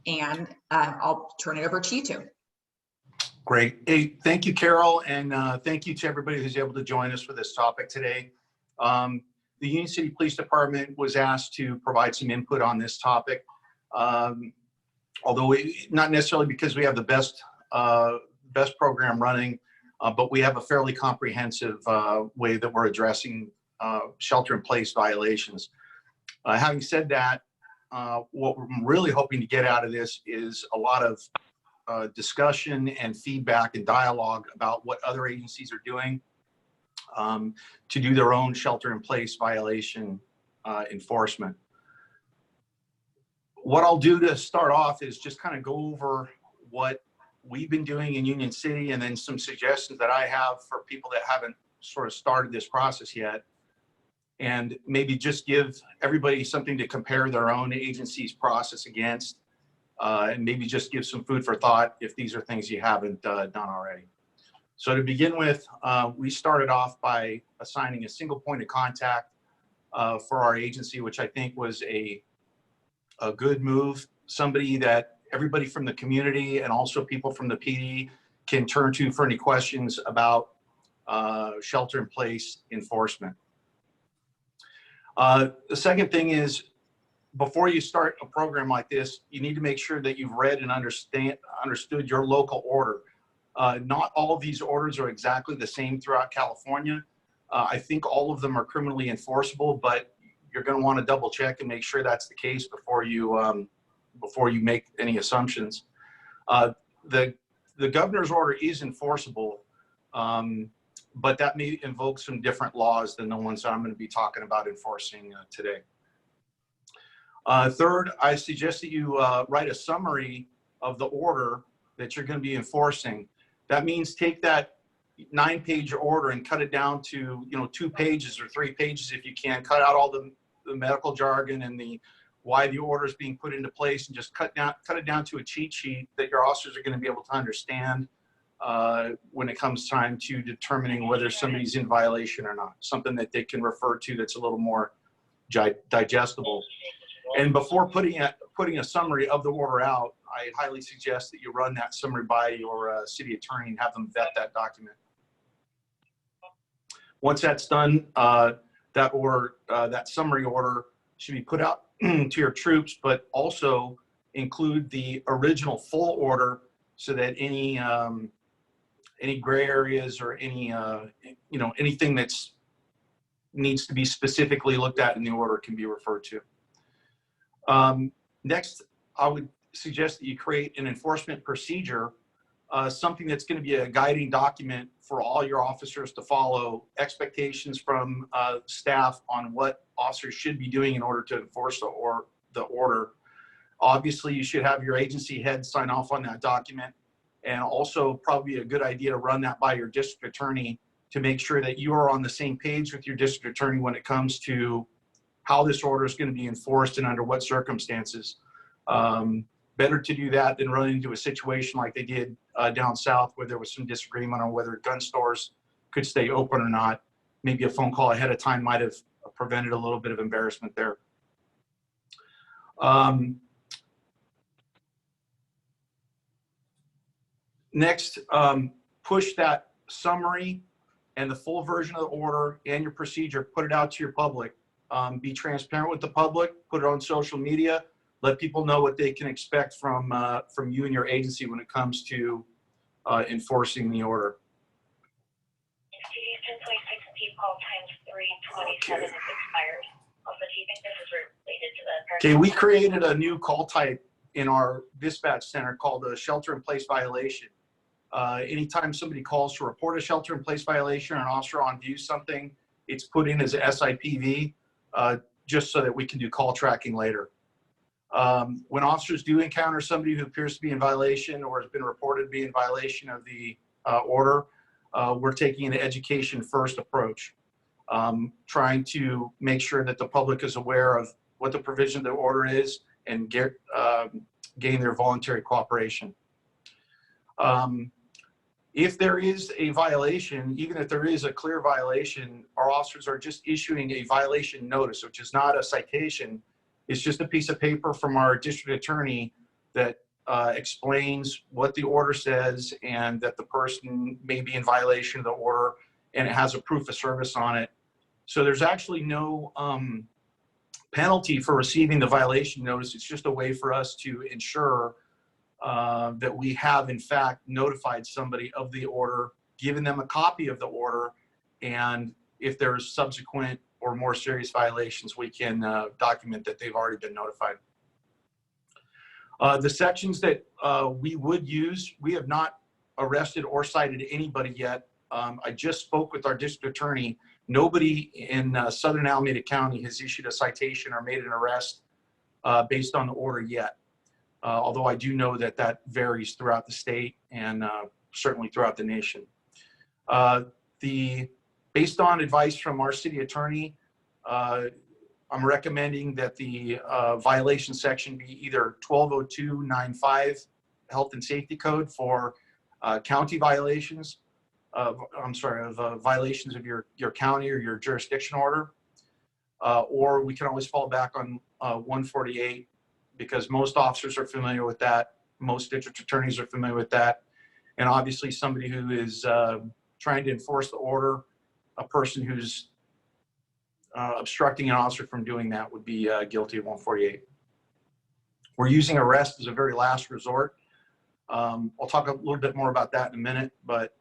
and I'll turn it over to you two. Great. Hey, thank you, Carol, and thank you to everybody who's able to join us for this topic today. The Union City Police Department was asked to provide some input on this topic, although not necessarily because we have the best program running, but we have a fairly comprehensive way that we're addressing shelter-in-place violations. Having said that, what we're really hoping to get out of this is a lot of discussion and feedback and dialogue about what other agencies are doing to do their own shelter-in-place violation enforcement. What I'll do to start off is just kind of go over what we've been doing in Union City and then some suggestions that I have for people that haven't sort of started this process yet, and maybe just give everybody something to compare their own agency's process against, and maybe just give some food for thought if these are things you haven't done already. So to begin with, we started off by assigning a single point of contact for our agency, which I think was a good move. Somebody that everybody from the community and also people from the PD can turn to for any questions about shelter-in-place enforcement. The second thing is, before you start a program like this, you need to make sure that you've read and understood your local order. Not all of these orders are exactly the same throughout California. I think all of them are criminally enforceable, but you're going to want to double check and make sure that's the case before you make any assumptions. The governor's order is enforceable, but that may invoke some different laws than the ones that I'm going to be talking about enforcing today. Third, I suggest that you write a summary of the order that you're going to be enforcing. That means take that 9-page order and cut it down to 2 pages or 3 pages if you can. Cut out all the medical jargon and why the order is being put into place, and just cut it down to a cheat sheet that your officers are going to be able to understand when it comes time to determining whether somebody's in violation or not. Something that they can refer to that's a little more digestible. And before putting a summary of the order out, I highly suggest that you run that summary by your city attorney and have them vet that document. Once that's done, that summary order should be put out to your troops, but also include the original full order so that any gray areas or anything that's needs to be specifically looked at in the order can be referred to. Next, I would suggest that you create an enforcement procedure, something that's going to be a guiding document for all your officers to follow, expectations from staff on what officers should be doing in order to enforce the order. Obviously, you should have your agency head sign off on that document, and also probably a good idea to run that by your district attorney to make sure that you are on the same page with your district attorney when it comes to how this order is going to be enforced and under what circumstances. Better to do that than run into a situation like they did down south, where there was some disagreement on whether gun stores could stay open or not. Maybe a phone call ahead of time might have prevented a little bit of embarrassment there. Next, push that summary and the full version of the order and your procedure, put it out to your public. Be transparent with the public, put it on social media, let people know what they can expect from you and your agency when it comes to enforcing the order. 1026 call times 327 is expired. Also, do you think this is related to the... Okay, we created a new call type in our dispatch center called a shelter-in-place violation. Anytime somebody calls to report a shelter-in-place violation or an officer on view something, it's put in as a SIPV, just so that we can do call tracking later. When officers do encounter somebody who appears to be in violation or has been reported to be in violation of the order, we're taking an education first approach, trying to make sure that the public is aware of what the provision of the order is and gain their voluntary cooperation. If there is a violation, even if there is a clear violation, our officers are just issuing a violation notice, which is not a citation. It's just a piece of paper from our district attorney that explains what the order says and that the person may be in violation of the order, and it has a proof of service on it. So there's actually no penalty for receiving the violation notice. It's just a way for us to ensure that we have in fact notified somebody of the order, given them a copy of the order, and if there's subsequent or more serious violations, we can document that they've already been notified. The sections that we would use, we have not arrested or cited anybody yet. I just spoke with our district attorney. Nobody in Southern Alameda County has issued a citation or made an arrest based on the order yet. Although I do know that that varies throughout the state and certainly throughout the nation. Based on advice from our city attorney, I'm recommending that the violation section be either 120295 Health and Safety Code for county violations, violations of your county or your jurisdiction order, or we can always fall back on 148 because most officers are familiar with that, most district attorneys are familiar with that, and obviously somebody who is trying to enforce the order, a person who's obstructing an officer from doing that would be guilty of 148. We're using arrest as a very last resort. I'll talk a little bit more about that in a minute, but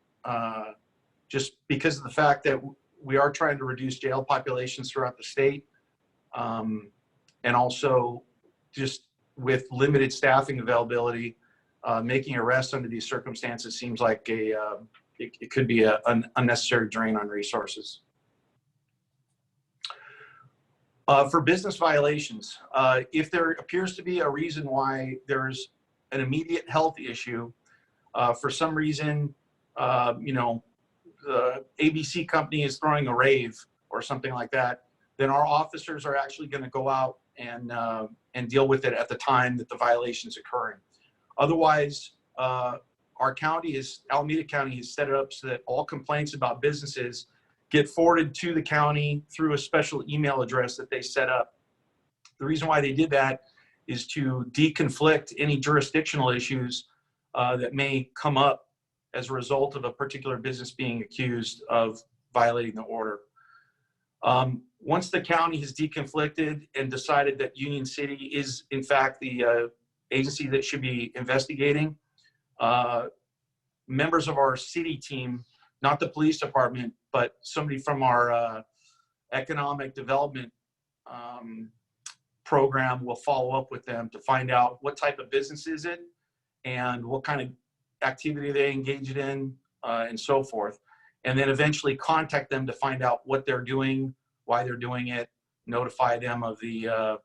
just because of the fact that we are trying to reduce jail populations throughout the state, and also just with limited staffing availability, making arrests under these circumstances seems like it could be an unnecessary drain on resources. For business violations, if there appears to be a reason why there's an immediate health issue, for some reason, the ABC company is throwing a rave or something like that, then our officers are actually going to go out and deal with it at the time that the violation is occurring. Otherwise, our county Alameda County has set it up so that all complaints about businesses get forwarded to the county through a special email address that they set up. The reason why they did that is to deconflict any jurisdictional issues that may come up as a result of a particular business being accused of violating the order. Once the county has deconflicted and decided that Union City is in fact the agency that should be investigating, members of our city team, not the police department, but somebody from our economic development program will follow up with them to find out what type of business is it and what kind of activity they engaged in and so forth. And then eventually contact them to find out what they're doing, why they're doing it, notify them of the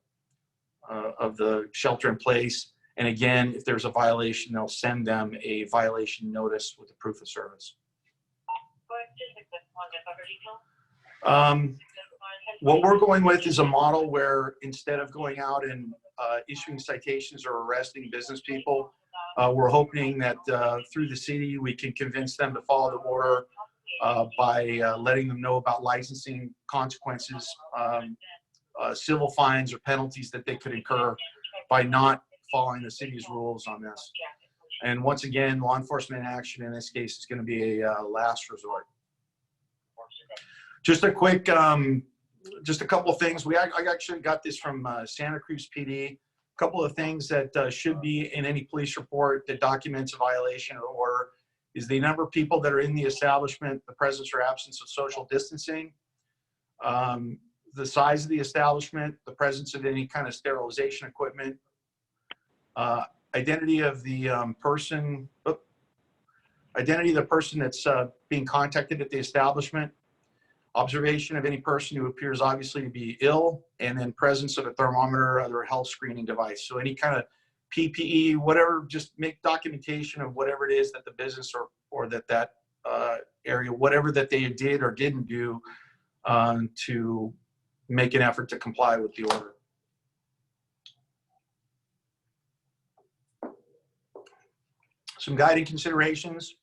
shelter in place. And again, if there's a violation, they'll send them a violation notice with a proof of service. What we're going with is a model where instead of going out and issuing citations or arresting business people, we're hoping that through the city we can convince them to follow the order by letting them know about licensing consequences, civil fines or penalties that they could incur by not following the city's rules on this. And once again, law enforcement action in this case is going to be a last resort. Just a quick, just a couple of things. I actually got this from Santa Cruz PD. A couple of things that should be in any police report that documents a violation of the order is the number of people that are in the establishment, the presence or absence of social distancing, the size of the establishment, the presence of any kind of sterilization equipment, identity of the person that's being contacted at the establishment, observation of any person who appears obviously to be ill, and then presence of a thermometer or other health screening device. So any kind of PPE, whatever, just make documentation of whatever it is that the business or that area, whatever that they did or didn't do to make an effort to comply with the order. Some guiding considerations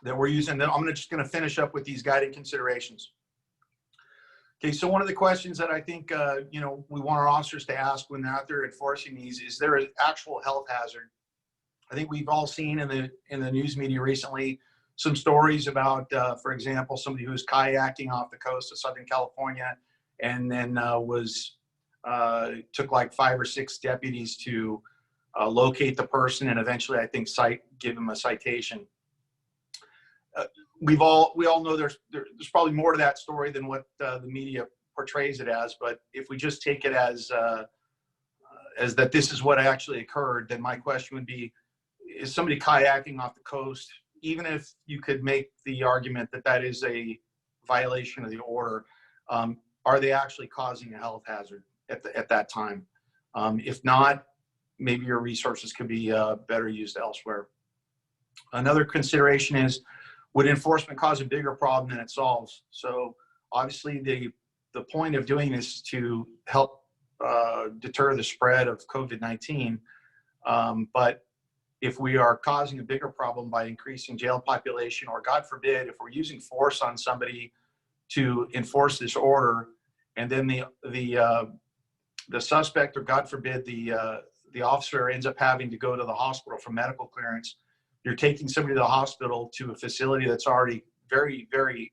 that we're using. I'm just going to finish up with these guiding considerations. Okay, so one of the questions that I think, you know, we want our officers to ask when they're out there enforcing these, is there an actual health hazard? I think we've all seen in the news media recently some stories about, for example, somebody who was kayaking off the coast of Southern California and then took like 5 or 6 deputies to locate the person and eventually, I think, give him a citation. We all know there's probably more to that story than what the media portrays it as. But if we just take it as that this is what actually occurred, then my question would be: is somebody kayaking off the coast, even if you could make the argument that that is a violation of the order, are they actually causing a health hazard at that time? If not, maybe your resources could be better used elsewhere. Another consideration is, would enforcement cause a bigger problem than it solves? So obviously the point of doing this is to help deter the spread of COVID-19. But if we are causing a bigger problem by increasing jail population, or God forbid, if we're using force on somebody to enforce this order, and then the suspect, or God forbid, the officer ends up having to go to the hospital for medical clearance, you're taking somebody to the hospital, to a facility that's already very, very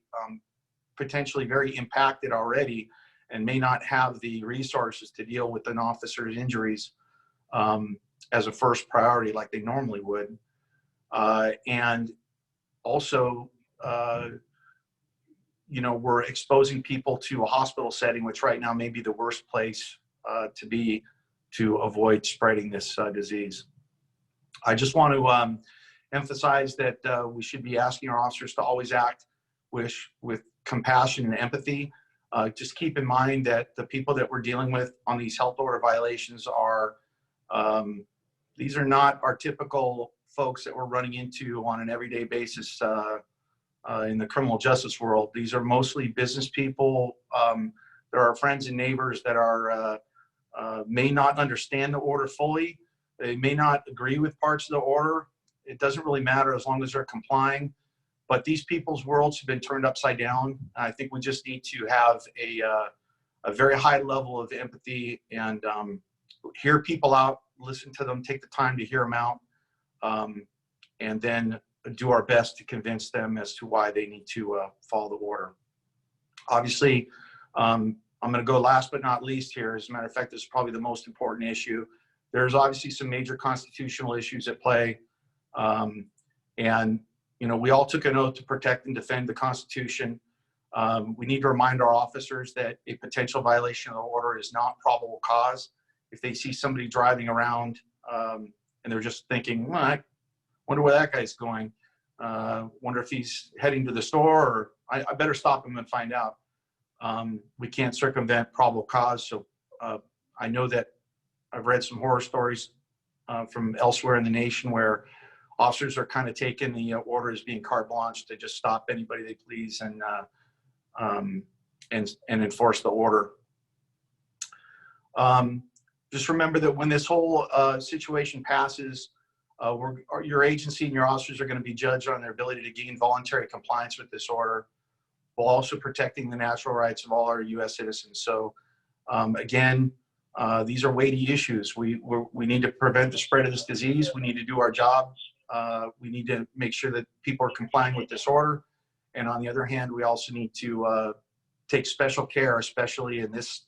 potentially very impacted already, and may not have the resources to deal with an officer's injuries as a first priority like they normally would. And also, you know, we're exposing people to a hospital setting, which right now may be the worst place to be to avoid spreading this disease. I just want to emphasize that we should be asking our officers to always act with compassion and empathy. Just keep in mind that the people that we're dealing with on these health order violations are, these are not our typical folks that we're running into on an everyday basis in the criminal justice world. These are mostly business people. There are friends and neighbors that are may not understand the order fully. They may not agree with parts of the order. It doesn't really matter as long as they're complying. But these people's worlds have been turned upside down. I think we just need to have a very high level of empathy and hear people out, listen to them, take the time to hear them out, and then do our best to convince them as to why they need to follow the order. Obviously, I'm going to go last but not least here. As a matter of fact, this is probably the most important issue. There's obviously some major constitutional issues at play. And, you know, we all took an oath to protect and defend the Constitution. We need to remind our officers that a potential violation of the order is not probable cause. If they see somebody driving around and they're just thinking, well, I wonder where that guy's going. Wonder if he's heading to the store, or I better stop him and find out. We can't circumvent probable cause. So I know that I've read some horror stories from elsewhere in the nation where officers are kind of taking the order as being carte blanche to just stop anybody they please and enforce the order. Just remember that when this whole situation passes, your agency and your officers are going to be judged on their ability to gain voluntary compliance with this order, while also protecting the natural rights of all our U.S. citizens. So again, these are weighty issues. We need to prevent the spread of this disease. We need to do our job. We need to make sure that people are complying with this order. And on the other hand, we also need to take special care, especially in this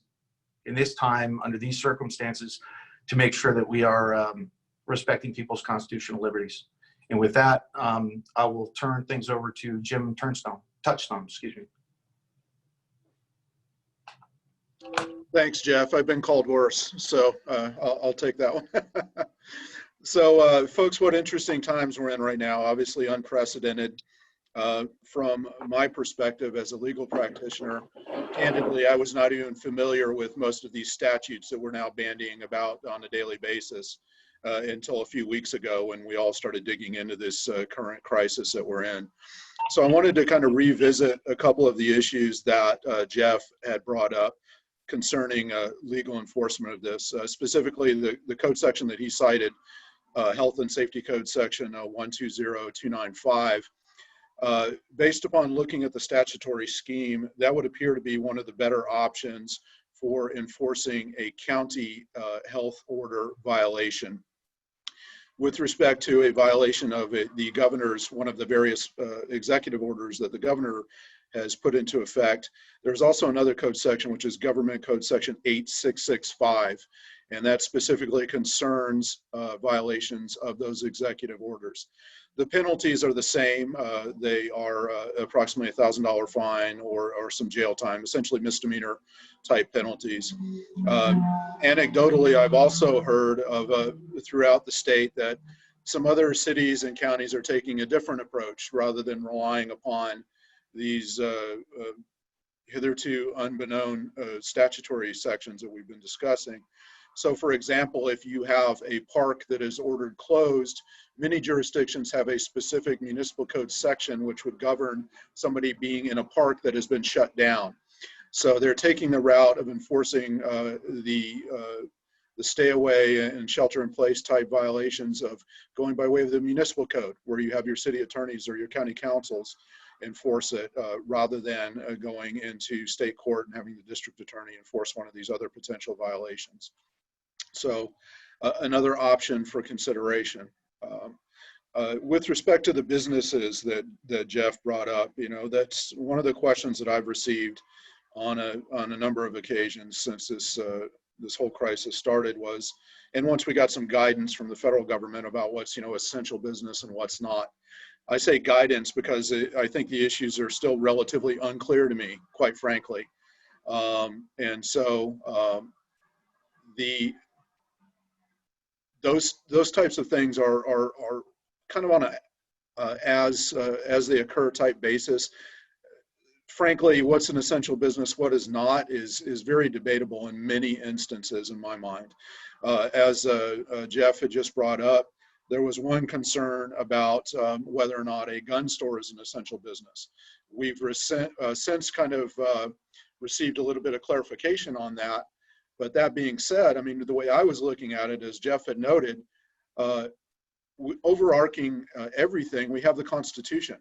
time, under these circumstances, to make sure that we are respecting people's constitutional liberties. And with that, I will turn things over to Jim Touchstone, excuse me. Thanks, Jeff. I've been called worse, so I'll take that one. So, folks, what interesting times we're in right now. Obviously unprecedented. From my perspective as a legal practitioner, candidly, I was not even familiar with most of these statutes that we're now bandying about on a daily basis until a few weeks ago, when we all started digging into this current crisis that we're in. So I wanted to kind of revisit a couple of the issues that Jeff had brought up concerning legal enforcement of this, specifically the code section that he cited, Health and Safety Code section 120295. Based upon looking at the statutory scheme, that would appear to be one of the better options for enforcing a county health order violation. With respect to a violation of the governor's, one of the various executive orders that the governor has put into effect, there's also another code section, which is Government Code Section 8665, and that specifically concerns violations of those executive orders. The penalties are the same. They are approximately $1,000 fine or some jail time, essentially misdemeanor type penalties. Anecdotally, I've also heard of throughout the state that some other cities and counties are taking a different approach rather than relying upon these hitherto unbeknown statutory sections that we've been discussing. So for example, if you have a park that is ordered closed, many jurisdictions have a specific municipal code section which would govern somebody being in a park that has been shut down. So they're taking the route of enforcing the stay away and shelter in place type violations of going by way of the municipal code, where you have your city attorneys or your county councils enforce it rather than going into state court and having the district attorney enforce one of these other potential violations. So another option for consideration. With respect to the businesses that Jeff brought up, you know, that's one of the questions that I've received on a number of occasions since this whole crisis started was, and once we got some guidance from the federal government about what's, you know, essential business and what's not. I say guidance because I think the issues are still relatively unclear to me, quite frankly. And so those types of things are kind of on a as they occur type basis. Frankly, what's an essential business, what is not, is very debatable in many instances in my mind. As Jeff had just brought up, there was one concern about whether or not a gun store is an essential business. We've since kind of received a little bit of clarification on that. But that being said, I mean, the way I was looking at it, as Jeff had noted, overarching everything, we have the Constitution.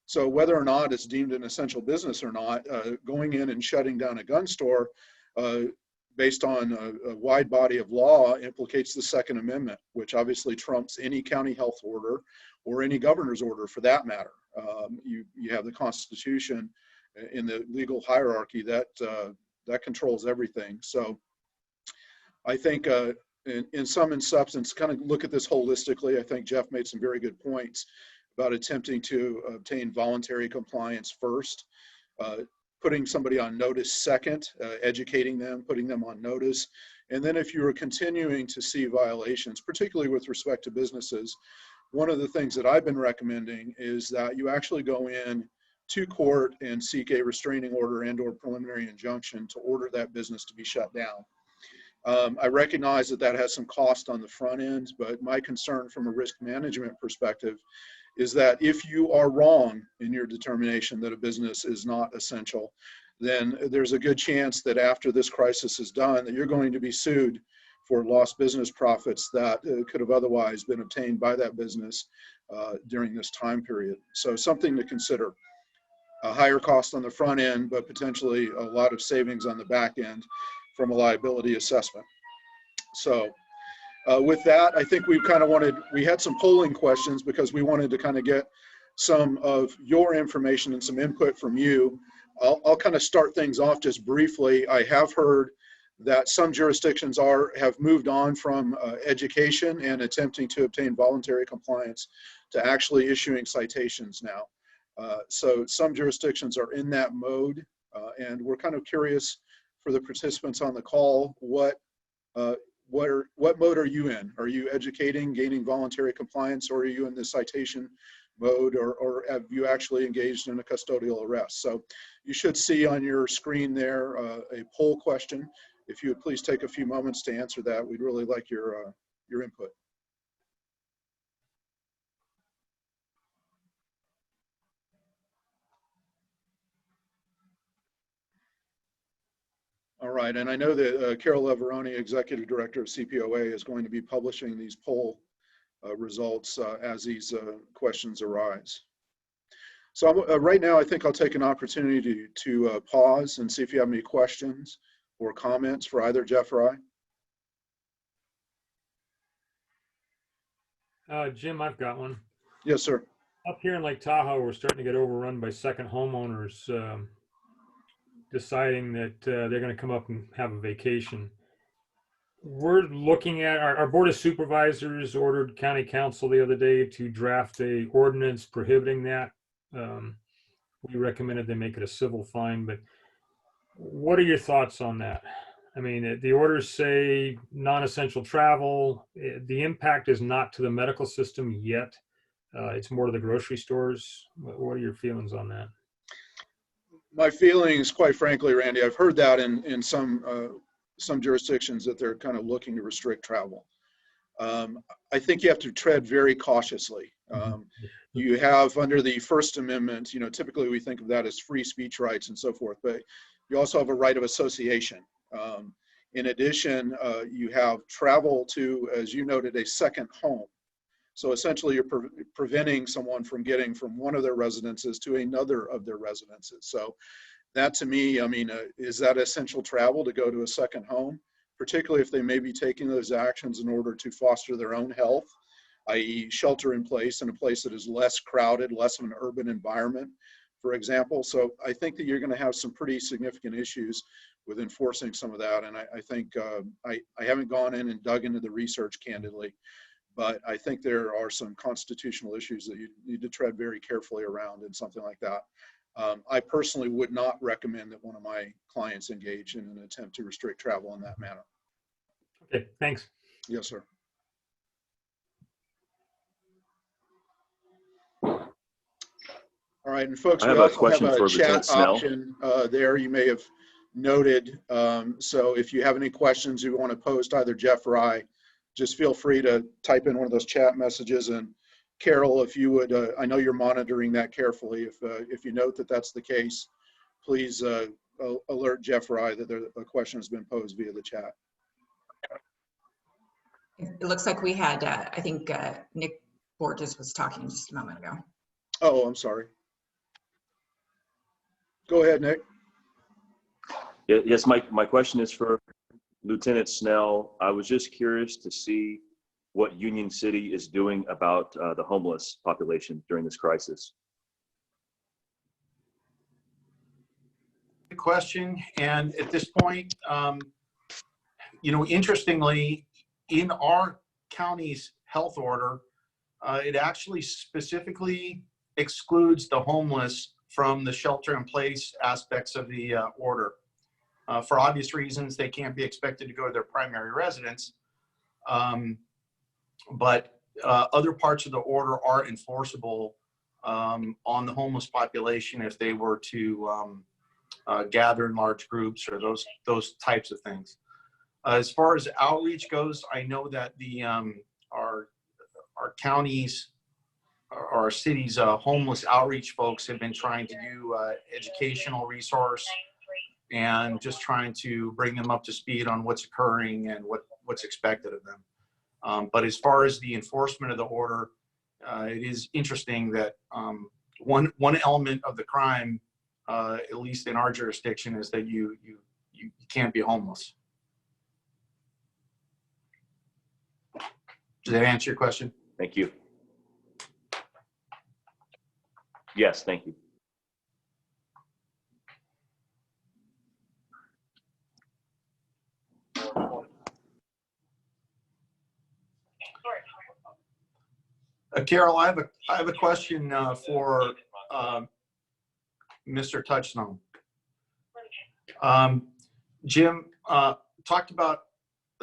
So whether or not it's deemed an essential business or not, going in and shutting down a gun store based on a wide body of law implicates the Second Amendment, which obviously trumps any county health order or any governor's order for that matter. You have the Constitution in the legal hierarchy that controls everything. So I think in sum and substance, kind of look at this holistically. I think Jeff made some very good points about attempting to obtain voluntary compliance first, putting somebody on notice second, educating them, putting them on notice. And then if you are continuing to see violations, particularly with respect to businesses, one of the things that I've been recommending is that you actually go in to court and seek a restraining order and or preliminary injunction to order that business to be shut down. I recognize that that has some cost on the front end, but my concern from a risk management perspective is that if you are wrong in your determination that a business is not essential, then there's a good chance that after this crisis is done, that you're going to be sued for lost business profits that could have otherwise been obtained by that business during this time period. So something to consider. A higher cost on the front end, but potentially a lot of savings on the back end from a liability assessment. So with that, I think we had some polling questions because we wanted to kind of get some of your information and some input from you. I'll kind of start things off just briefly. I have heard that some jurisdictions have moved on from education and attempting to obtain voluntary compliance to actually issuing citations now. So some jurisdictions are in that mode, and we're kind of curious for the participants on the call, what mode are you in? Are you educating, gaining voluntary compliance, or are you in the citation mode, or have you actually engaged in a custodial arrest? So you should see on your screen there a poll question. If you would please take a few moments to answer that, we'd really like your input. All right, and I know that Carol Leveroni, Executive Director of CPOA, is going to be publishing these poll results as these questions arise. So right now, I think I'll take an opportunity to pause and see if you have any questions or comments for either Jeff or I. Jim, I've got one. Yes, sir. Up here in Lake Tahoe, we're starting to get overrun by second homeowners deciding that they're going to come up and have a vacation. We're looking at, our Board of Supervisors ordered County Council the other day to draft a ordinance prohibiting that. We recommended they make it a civil fine, but what are your thoughts on that? I mean, the orders say non-essential travel. The impact is not to the medical system yet. It's more to the grocery stores. What are your feelings on that? My feelings, quite frankly, Randy, I've heard that in some jurisdictions that they're kind of looking to restrict travel. I think you have to tread very cautiously. You have under the First Amendment, typically we think of that as free speech rights and so forth, but you also have a right of association. In addition, you have travel to, as you noted, a second home. So essentially you're preventing someone from getting from one of their residences to another of their residences. So that to me, I mean, is that essential travel to go to a second home, particularly if they may be taking those actions in order to foster their own health, i.e. shelter in place in a place that is less crowded, less of an urban environment, for example. So I think that you're going to have some pretty significant issues with enforcing some of that. And I think I haven't gone in and dug into the research candidly, but I think there are some constitutional issues that you need to tread very carefully around in something like that. I personally would not recommend that one of my clients engage in an attempt to restrict travel in that manner. Okay, thanks. Yes, sir. All right, and folks, we also have a chat option there. You may have noted. So if you have any questions you want to pose to either Jeff or I, just feel free to type in one of those chat messages. And Carol, if you would, I know you're monitoring that carefully. If you note that that's the case, please alert Jeff or I that a question has been posed via the chat. It looks like we had, I think Nick Borges was talking just a moment ago. Oh, I'm sorry. Go ahead, Nick. Yes, my question is for Lieutenant Snell. I was just curious to see what Union City is doing about the homeless population during this crisis. Good question. And at this point, interestingly, in our county's health order, it actually specifically excludes the homeless from the shelter in place aspects of the order. For obvious reasons, they can't be expected to go to their primary residence. But other parts of the order are enforceable on the homeless population if they were to gather in large groups or those types of things. As far as outreach goes, I know that our counties, our city's homeless outreach folks have been trying to do educational resource and just trying to bring them up to speed on what's occurring and what's expected of them. But as far as the enforcement of the order, it is interesting that one element of the crime, at least in our jurisdiction, is that you can't be homeless. Does that answer your question? Thank you. Yes, thank you. Carol, I have a question for Mr. Touchstone. Jim talked about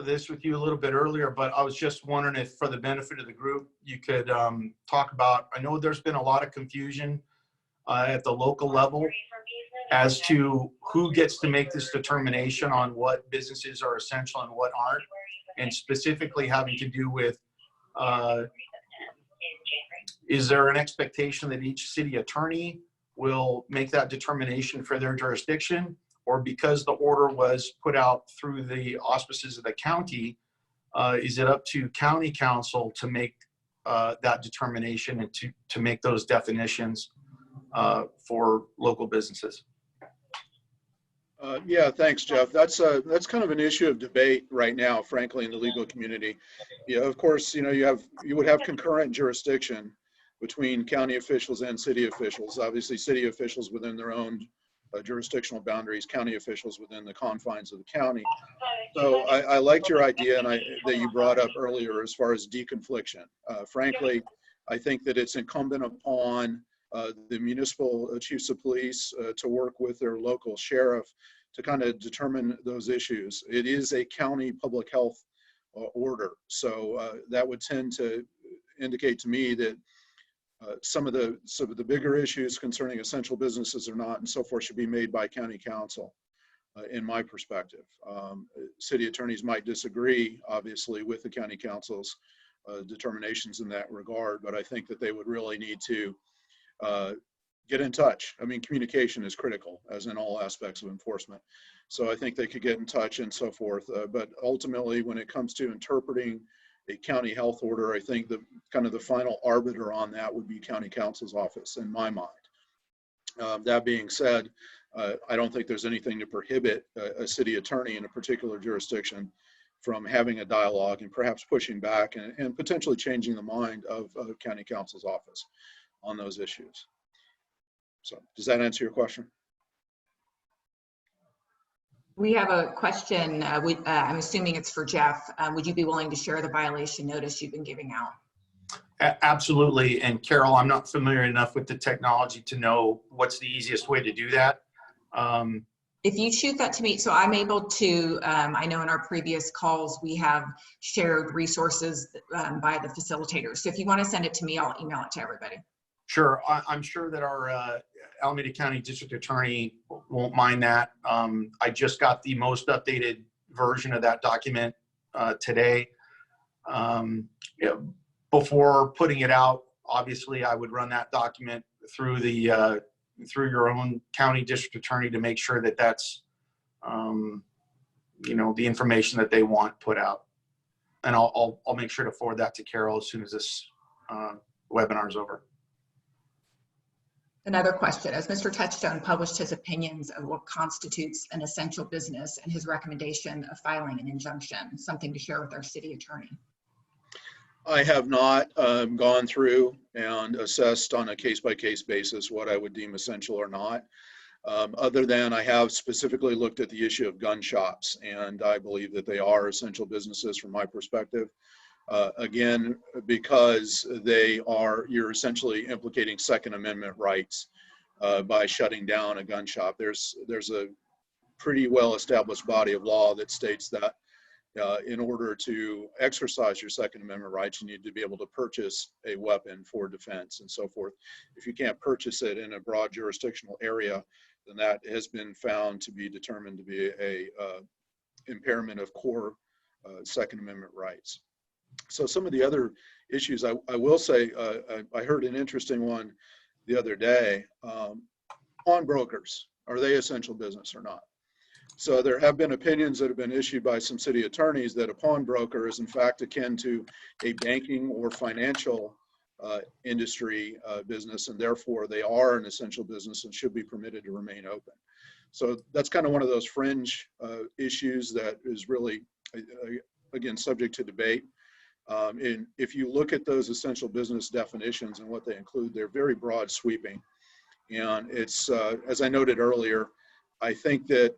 this with you a little bit earlier, but I was just wondering if, for the benefit of the group, you could talk about, I know there's been a lot of confusion at the local level as to who gets to make this determination on what businesses are essential and what aren't, and specifically having to do with, is there an expectation that each city attorney will make that determination for their jurisdiction? Or because the order was put out through the auspices of the county, is it up to county council to make that determination and to make those definitions for local businesses. Yeah, thanks, Jeff. That's kind of an issue of debate right now, frankly, in the legal community. Yeah, of course, you would have concurrent jurisdiction between county officials and city officials. Obviously, city officials within their own jurisdictional boundaries, county officials within the confines of the county. So I liked your idea that you brought up earlier as far as deconfliction. Frankly, I think that it's incumbent upon the municipal chiefs of police to work with their local sheriff to kind of determine those issues. It is a county public health order. So that would tend to indicate to me that some of the bigger issues concerning essential businesses or not and so forth should be made by county council, in my perspective. City attorneys might disagree, obviously, with the county council's determinations in that regard, but I think that they would really need to get in touch. I mean, communication is critical, as in all aspects of enforcement. So I think they could get in touch and so forth. But ultimately, when it comes to interpreting a county health order, I think the kind of the final arbiter on that would be county council's office, in my mind. That being said, I don't think there's anything to prohibit a city attorney in a particular jurisdiction from having a dialogue and perhaps pushing back and potentially changing the mind of county council's office on those issues. So does that answer your question? We have a question. I'm assuming it's for Jeff. Would you be willing to share the violation notice you've been giving out? Absolutely. And Carol, I'm not familiar enough with the technology to know what's the easiest way to do that. If you shoot that to me, so I'm able to, I know in our previous calls, we have shared resources by the facilitators. So if you want to send it to me, I'll email it to everybody. Sure. I'm sure that our Alameda County District Attorney won't mind that. I just got the most updated version of that document today. Yeah, before putting it out, obviously, I would run that document through the through your own county district attorney to make sure that that's the information that they want put out. And I'll make sure to forward that to Carol as soon as this webinar is over. Another question, as Mr. Touchstone published his opinions of what constitutes an essential business and his recommendation of filing an injunction, something to share with our city attorney? I have not gone through and assessed on a case-by-case basis what I would deem essential or not, other than I have specifically looked at the issue of gun shops, and I believe that they are essential businesses from my perspective. Again, because you're essentially implicating Second Amendment rights by shutting down a gun shop. There's a pretty well-established body of law that states that in order to exercise your Second Amendment rights, you need to be able to purchase a weapon for defense and so forth. If you can't purchase it in a broad jurisdictional area, then that has been found to be determined to be a impairment of core Second Amendment rights. So some of the other issues, I will say, I heard an interesting one the other day. Pawnbrokers, are they essential business or not? So there have been opinions that have been issued by some city attorneys that a pawnbroker is in fact akin to a banking or financial industry business, and therefore they are an essential business and should be permitted to remain open. So that's kind of one of those fringe issues that is really, again, subject to debate. And if you look at those essential business definitions and what they include, they're very broad sweeping. And it's, as I noted earlier, I think that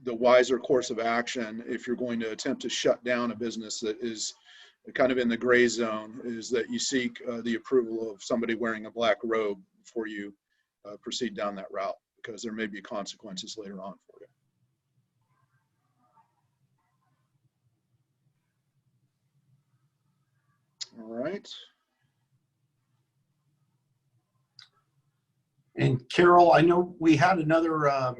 the wiser course of action, if you're going to attempt to shut down a business that is kind of in the gray zone, is that you seek the approval of somebody wearing a black robe before you proceed down that route, because there may be consequences later on for you. All right. And Carol, I know we had another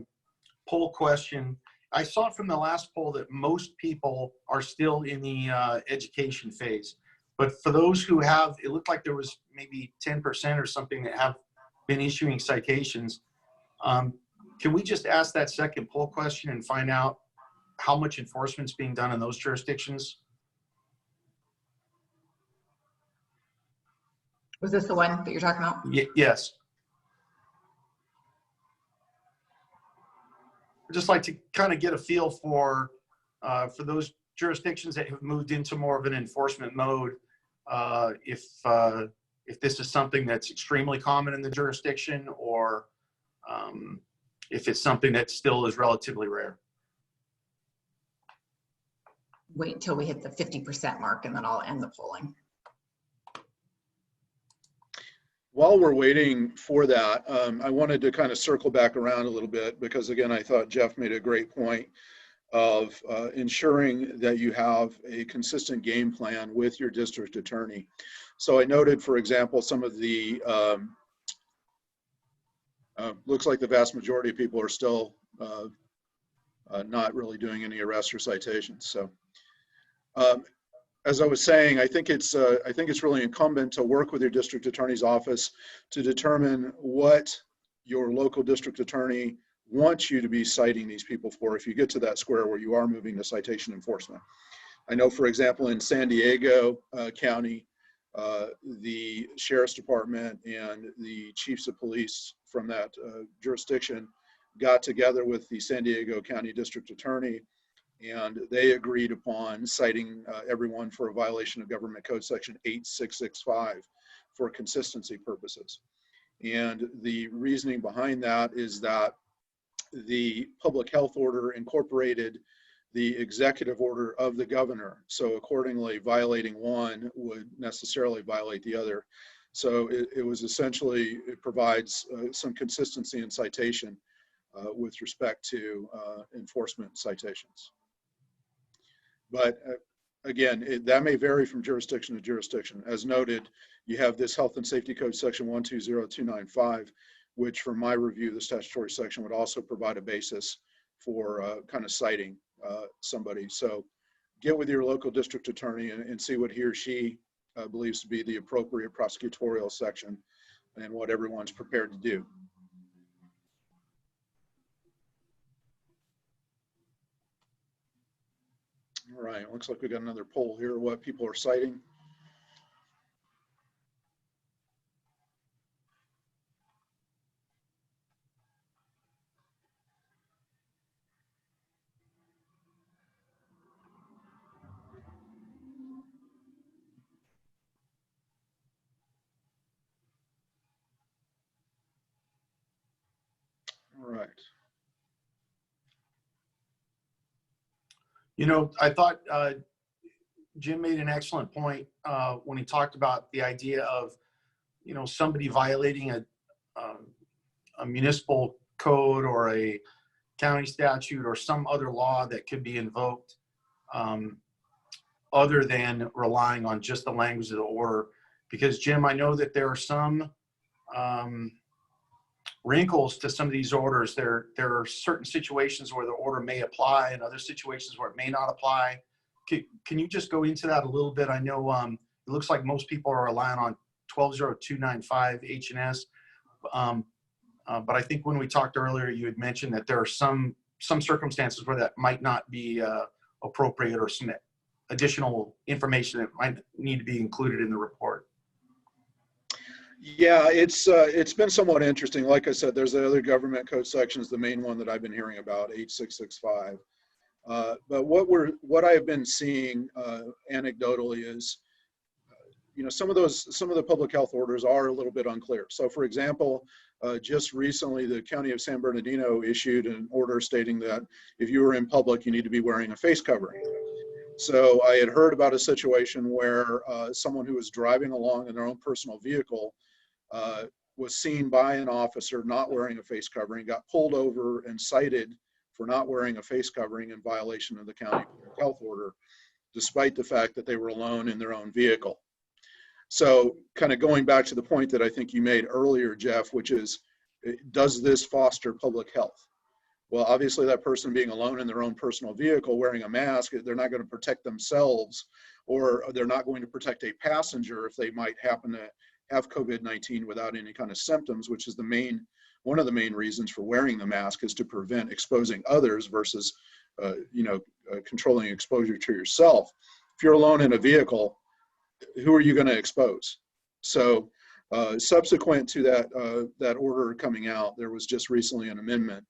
poll question. I saw from the last poll that most people are still in the education phase. But for those who have, it looked like there was maybe 10% or something that have been issuing citations. Can we just ask that second poll question and find out how much enforcement is being done in those jurisdictions? Was this the one that you're talking about? Yes. just like to kind of get a feel for those jurisdictions that have moved into more of an enforcement mode, if this is something that's extremely common in the jurisdiction, or if it's something that still is relatively rare. Wait until we hit the 50% mark and then I'll end the polling. While we're waiting for that, I wanted to kind of circle back around a little bit, because again, I thought Jeff made a great point of ensuring that you have a consistent game plan with your district attorney. So I noted, for example, some of the, looks like the vast majority of people are still not really doing any arrests or citations. So as I was saying, I think it's really incumbent to work with your district attorney's office to determine what your local district attorney wants you to be citing these people for if you get to that square where you are moving to citation enforcement. I know, for example, in San Diego County, the sheriff's department and the chiefs of police from that jurisdiction got together with the San Diego County district attorney, and they agreed upon citing everyone for a violation of Government Code Section 8665 for consistency purposes. And the reasoning behind that is that the public health order incorporated the executive order of the governor. So accordingly, violating one would necessarily violate the other. So it was essentially, it provides some consistency in citation with respect to enforcement citations. But again, that may vary from jurisdiction to jurisdiction. As noted, you have this Health and Safety Code Section 120295, which from my review, the statutory section would also provide a basis for kind of citing somebody. So get with your local district attorney and see what he or she believes to be the appropriate prosecutorial section and what everyone's prepared to do. All right, looks like we got another poll here, what people are citing. All right. You know, I thought Jim made an excellent point when he talked about the idea of, you know, somebody violating a municipal code or a county statute or some other law that could be invoked other than relying on just the language of the order. Because Jim, I know that there are some wrinkles to some of these orders. There are certain situations where the order may apply and other situations where it may not apply. Can you just go into that a little bit? I know it looks like most people are relying on 120295 H&S, but I think when we talked earlier, you had mentioned that there are some circumstances where that might not be appropriate, or some additional information that might need to be included in the report. Yeah, it's been somewhat interesting. Like I said, there's the other government code sections, the main one that I've been hearing about, 8665. But what I've been seeing anecdotally is, you know, some of the public health orders are a little bit unclear. So for example, just recently, the County of San Bernardino issued an order stating that if you were in public, you need to be wearing a face covering. So I had heard about a situation where someone who was driving along in their own personal vehicle was seen by an officer not wearing a face covering, got pulled over and cited for not wearing a face covering in violation of the county health order, despite the fact that they were alone in their own vehicle. So kind of going back to the point that I think you made earlier, Jeff, which is, does this foster public health? Well, obviously that person being alone in their own personal vehicle wearing a mask, they're not going to protect themselves, or they're not going to protect a passenger if they might happen to have COVID-19 without any kind of symptoms, which is one of the main reasons for wearing the mask, is to prevent exposing others versus, controlling exposure to yourself. If you're alone in a vehicle, who are you going to expose? So subsequent to that order coming out, there was just recently an amendment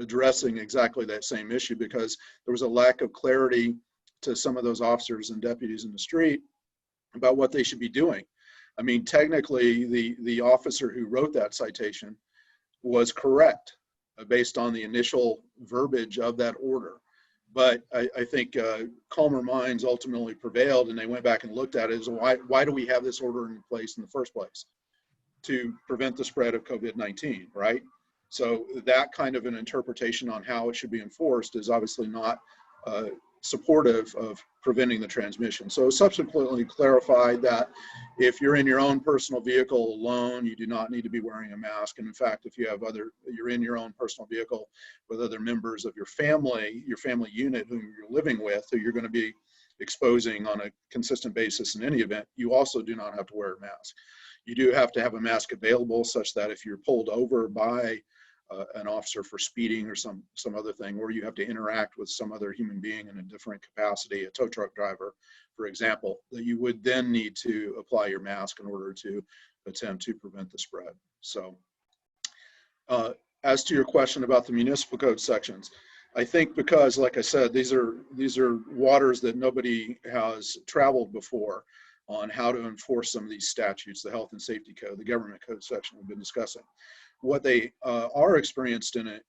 addressing exactly that same issue, because there was a lack of clarity to some of those officers and deputies in the street about what they should be doing. I mean, technically, the officer who wrote that citation was correct based on the initial verbiage of that order. But I think calmer minds ultimately prevailed, and they went back and looked at it as why do we have this order in place in the first place? To prevent the spread of COVID-19, right? So that kind of an interpretation on how it should be enforced is obviously not supportive of preventing the transmission. So subsequently clarified that if you're in your own personal vehicle alone, you do not need to be wearing a mask. And in fact, if you're in your own personal vehicle with other members of your family unit who you're living with, who you're going to be exposing on a consistent basis in any event, you also do not have to wear a mask. You do have to have a mask available such that if you're pulled over by an officer for speeding or some other thing, or you have to interact with some other human being in a different capacity, a tow truck driver, for example, that you would then need to apply your mask in order to attempt to prevent the spread. So as to your question about the municipal code sections, I think because, like I said, these are waters that nobody has traveled before on how to enforce some of these statutes, the health and safety code, the government code section we've been discussing. What they are experienced in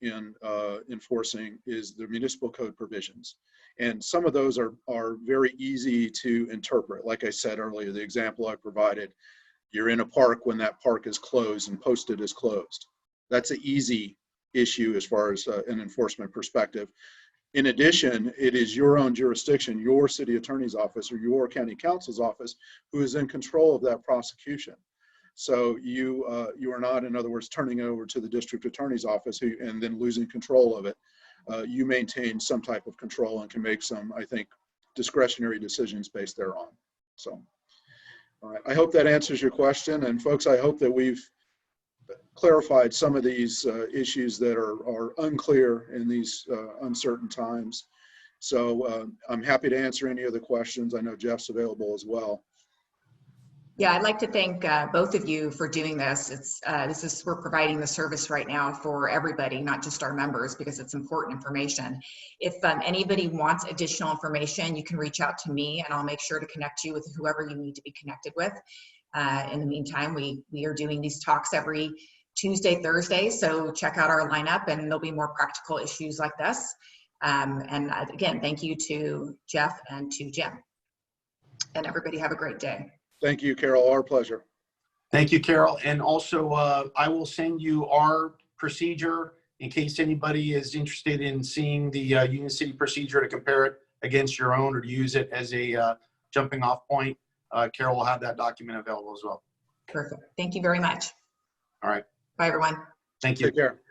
enforcing is the municipal code provisions. And some of those are very easy to interpret. Like I said earlier, the example I provided, you're in a park when that park is closed and posted as closed. That's an easy issue as far as an enforcement perspective. In addition, it is your own jurisdiction, your city attorney's office or your county counsel's office who is in control of that prosecution. So you are not, in other words, turning it over to the district attorney's office and then losing control of it. You maintain some type of control and can make some, I think, discretionary decisions based thereon. So, all right, I hope that answers your question. And folks, I hope that we've clarified some of these issues that are unclear in these uncertain times. So I'm happy to answer any other questions. I know Jeff's available as well. Yeah, I'd like to thank both of you for doing this. We're providing the service right now for everybody, not just our members, because it's important information. If anybody wants additional information, you can reach out to me and I'll make sure to connect you with whoever you need to be connected with. In the meantime, we are doing these talks every Tuesday, Thursday, so check out our lineup and there'll be more practical issues like this. And again, thank you to Jeff and to Jim. And everybody have a great day. Thank you, Carol. Our pleasure. Thank you, Carol. And also, I will send you our procedure in case anybody is interested in seeing the Union City procedure to compare it against your own or to use it as a jumping off point. Carol will have that document available as well. Perfect. Thank you very much. All right. Bye, everyone. Thank you. Take care.